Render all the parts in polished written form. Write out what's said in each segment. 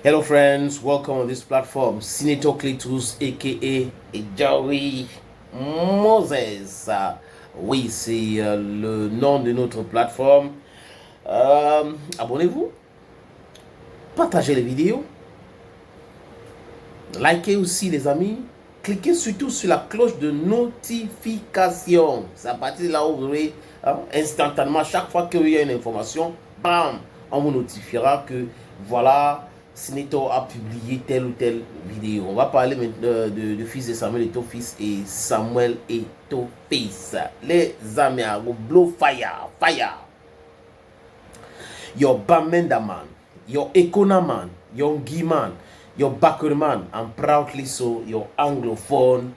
Hello friends, welcome on this platform. Senator Cletus aka Joey Moses. Oui, c'est le nom de notre plateforme. Abonnez-vous, partagez les vidéos, likez aussi les amis, cliquez surtout sur la cloche de notification. C'est à partir de là où vous aurez instantanément, chaque fois qu'il y a une information, bam, on vous notifiera que voilà, Senator a publié telle ou telle vidéo. On va parler maintenant de fils de Samuel Eto'o fils et Samuel Eto'o fils. Les amis, blow fire, fire. Your Bamenda man, your Ekona man, your Guy man, your Baker man, and proudly so, your Anglophone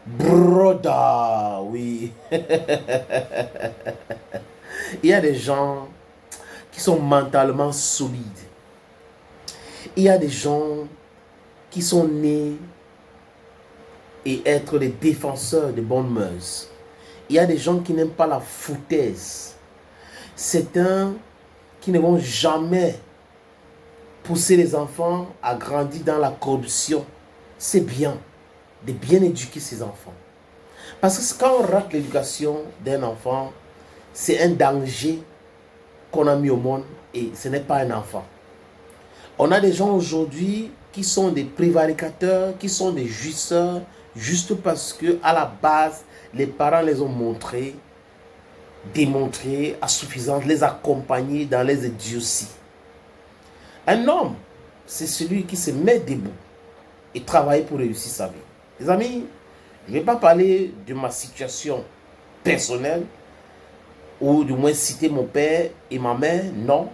brother. Oui. Il y a des gens qui sont mentalement solides. Il y a des gens qui sont nés et être des défenseurs de bonnes mœurs. Il y a des gens qui n'aiment pas la foutaise. C'est un qui ne vont jamais pousser les enfants à grandir dans la corruption. C'est bien de bien éduquer ses enfants. Parce que quand on rate l'éducation d'un enfant, c'est un danger qu'on a mis au monde et ce n'est pas un enfant. On a des gens aujourd'hui qui sont des prévaricateurs, qui sont des jouisseurs, juste parce que à la base, les parents les ont montrés, démontrés à suffisance, les accompagner dans les idioties. Un homme, c'est celui qui se met debout et travaille pour réussir sa vie. Les amis, je ne vais pas parler de ma situation personnelle, ou du moins citer mon père et ma mère, non.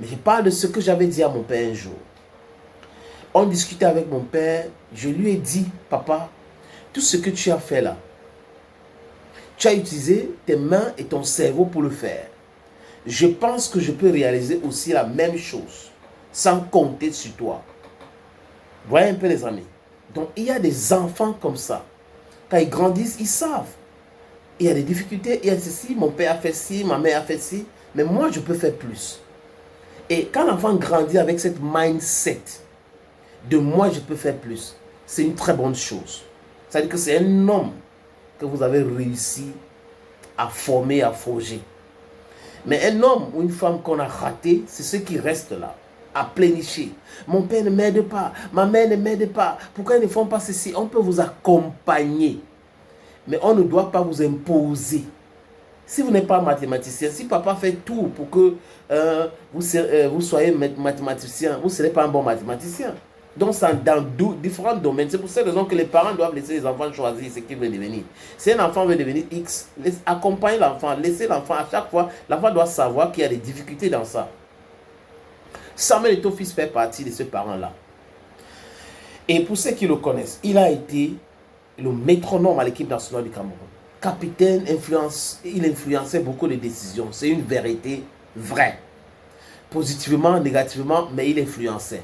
Mais je parle de ce que j'avais dit à mon père un jour. On discutait avec mon père, je lui ai dit, papa, tout ce que tu as fait là, tu as utilisé tes mains et ton cerveau pour le faire. Je pense que je peux réaliser aussi la même chose, sans compter sur toi. Vous voyez un peu les amis. Donc il y a des enfants comme ça. Quand ils grandissent, ils savent. Il y a des difficultés, il y a ceci, mon père a fait ci, ma mère a fait ci, mais moi je peux faire plus. Et quand l'enfant grandit avec cette mindset de moi je peux faire plus, c'est une très bonne chose. C'est-à-dire que c'est un homme que vous avez réussi à former, à forger. Mais un homme ou une femme qu'on a raté, c'est ceux qui restent là, à plénicher. Mon père ne m'aide pas, ma mère ne m'aide pas, pourquoi ils ne font pas ceci? On peut vous accompagner, mais on ne doit pas vous imposer. Si vous n'êtes pas mathématicien, si papa fait tout pour que vous soyez mathématicien, vous ne serez pas un bon mathématicien. Donc, c'est dans différents domaines. C'est pour cette raison que les parents doivent laisser les enfants choisir ce qu'ils veulent devenir. Si un enfant veut devenir X, accompagnez l'enfant, laissez l'enfant à chaque fois. L'enfant doit savoir qu'il y a des difficultés dans ça. Samuel Eto'o fils fait partie de ce parent-là. Et pour ceux qui le connaissent, il a été le métronome à l'équipe nationale du Cameroun. Capitaine, il influençait beaucoup de décisions. C'est une vérité vraie. Positivement, négativement, mais il influençait.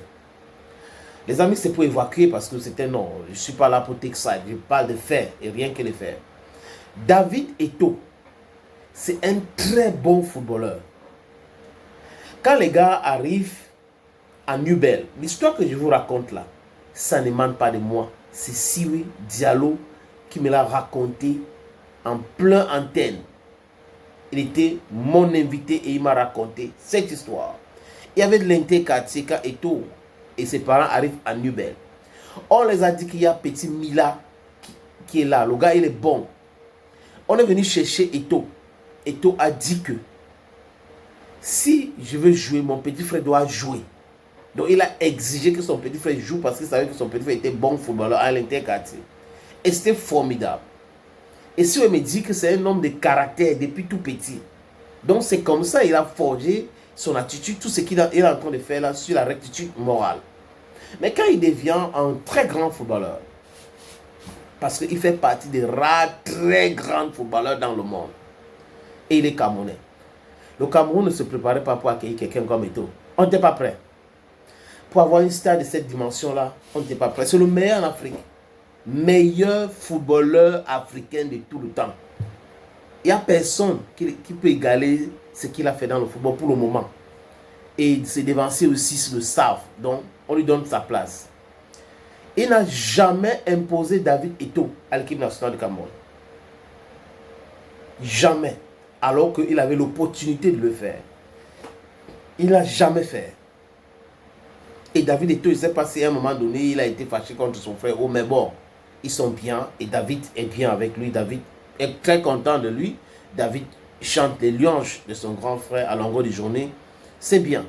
Les amis, c'est pour évacuer parce que c'est un nom. Je ne suis pas là pour t'exciter. Je parle de faits et rien que de faits. David Eto'o, c'est un très bon footballeur. Quand les gars arrivent à Nubel, l'histoire que je vous raconte là, ça n'émane pas de moi. C'est Siwe Diallo qui me l'a raconté en plein antenne. Il était mon invité et il m'a raconté cette histoire. Il y avait de l'interquartier quand Eto'o et ses parents arrivent à Nubel. On les a dit qu'il y a petit Mila qui est là. Le gars, il est bon. On est venu chercher Eto'o. Eto'o a dit que si je veux jouer, mon petit frère doit jouer. Donc il a exigé que son petit frère joue parce qu'il savait que son petit frère était bon footballeur à l'interquartier. Et c'était formidable. Et si on me dit que c'est un homme de caractère depuis tout petit. Donc c'est comme ça qu'il a forgé son attitude, tout ce qu'il est en train de faire là sur la rectitude morale. Mais quand il devient un très grand footballeur, parce qu'il fait partie des rares très grands footballeurs dans le monde, et il est Camerounais. Le Cameroun ne se préparait pas pour accueillir quelqu'un comme Eto'o. On n'était pas prêt. Pour avoir une star de cette dimension-là, on n'était pas prêt. C'est le meilleur en Afrique. Meilleur footballeur africain de tout le temps. Il n'y a personne qui peut égaler ce qu'il a fait dans le football pour le moment. Et ses dévanciers aussi le savent. Donc, on lui donne sa place. Il n'a jamais imposé David Eto'o à l'équipe nationale de Cameroun. Jamais. Alors qu'il avait l'opportunité de le faire. Il n'a jamais fait. Et David Eto'o, je ne sais pas si à un moment donné, il a été fâché contre son frère. Oh, mais bon, ils sont bien. Et David est bien avec lui. David est très content de lui. David chante les louanges de son grand frère à longueur de journée. C'est bien.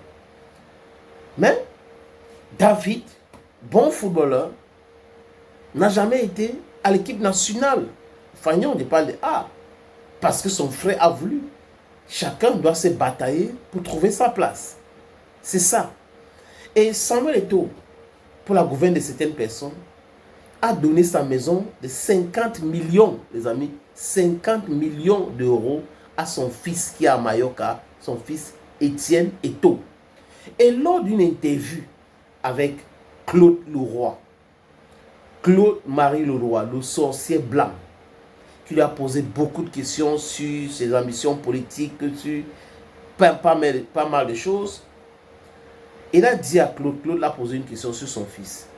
Mais David, bon footballeur, n'a jamais été à l'équipe nationale. Fagnon, on parle de parce que son frère a voulu. Chacun doit se batailler pour trouver sa place. C'est ça. Et Samuel Eto'o, pour la gouverne de certaines personnes, a donné sa maison de 50 millions, les amis, 50 millions d'euros à son fils qui est à Mallorca, son fils Étienne Eto'o. Et lors d'une interview avec Claude Leroy, Claude-Marie Leroy, le sorcier blanc, qui lui a posé beaucoup de questions sur ses ambitions politiques, sur pas mal de choses. Il a dit à Claude, Claude l'a posé une question sur son fils.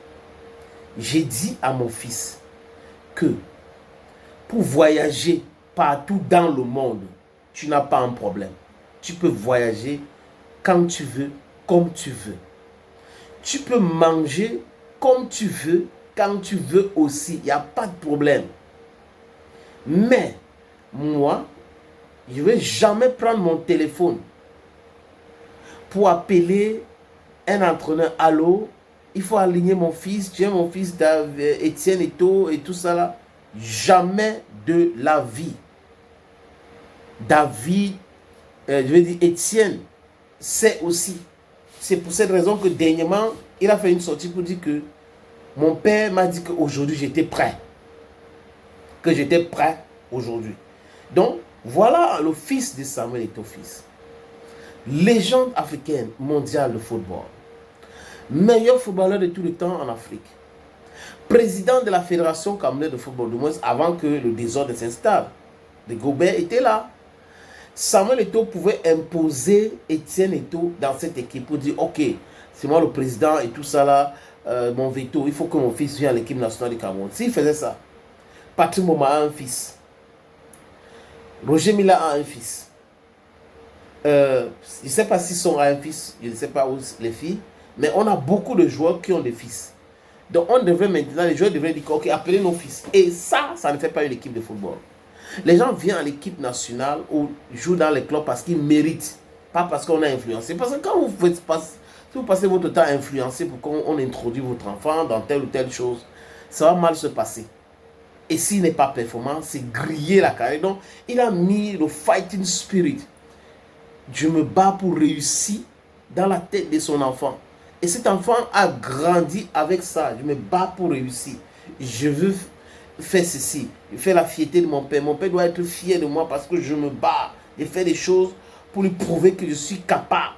J'ai dit à mon fils que pour voyager partout dans le monde, tu n'as pas un problème. Tu peux voyager quand tu veux, comme tu veux. Tu peux manger comme tu veux, quand tu veux aussi. Il n'y a pas de problème. Mais moi, je ne vais jamais prendre mon téléphone pour appeler un entraîneur. Allô, il faut aligner mon fils. Tu es mon fils Étienne Eto'o et tout ça là. Jamais de la vie. David, je veux dire Étienne, c'est aussi. C'est pour cette raison que dernièrement, il a fait une sortie pour dire que mon père m'a dit qu'aujourd'hui j'étais prêt. Que j'étais prêt aujourd'hui. Donc, voilà le fils de Samuel Eto'o fils. Légende africaine mondiale de football. Meilleur footballeur de tous les temps en Afrique. Président de la Fédération camerounaise de football, du moins avant que le désordre s'installe. Les Gobert étaient là. Samuel Eto'o pouvait imposer Étienne Eto'o dans cette équipe pour dire ok, c'est moi le président et tout ça là, mon veto, il faut que mon fils vienne à l'équipe nationale du Cameroun. S'il faisait ça, Patrick Mboma a un fils. Roger Mila a un fils. Je ne sais pas s'ils sont à un fils, je ne sais pas où les filles, mais on a beaucoup de joueurs qui ont des fils. Donc on devrait maintenant, les joueurs devraient dire ok, appelez nos fils. Et ça ne fait pas une équipe de football. Les gens viennent à l'équipe nationale ou jouent dans les clubs parce qu'ils méritent, pas parce qu'on a influencé. Parce que quand si vous passez votre temps à influencer pour qu'on introduise votre enfant dans telle ou telle chose, ça va mal se passer. Et s'il n'est pas performant, c'est griller la carrière. Donc, il a mis le fighting spirit. Je me bats pour réussir dans la tête de son enfant. Et cet enfant a grandi avec ça. Je me bats pour réussir. Je veux faire ceci. Je fais la fierté de mon père. Mon père doit être fier de moi parce que je me bats. Je fais des choses pour lui prouver que je suis capable.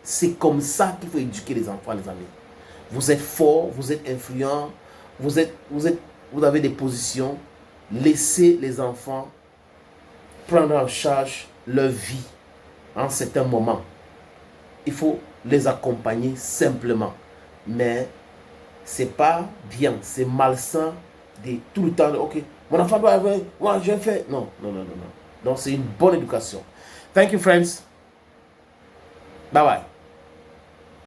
C'est comme ça qu'il faut éduquer les enfants, les amis. Vous êtes fort, vous êtes influent, vous avez des positions. Laissez les enfants prendre en charge leur vie en certains moments. Il faut les accompagner simplement. Mais ce n'est pas bien, c'est malsain de tout le temps. Ok, mon enfant doit avoir, moi je fais. Non. Donc c'est une bonne éducation. Thank you, friends. Bye bye.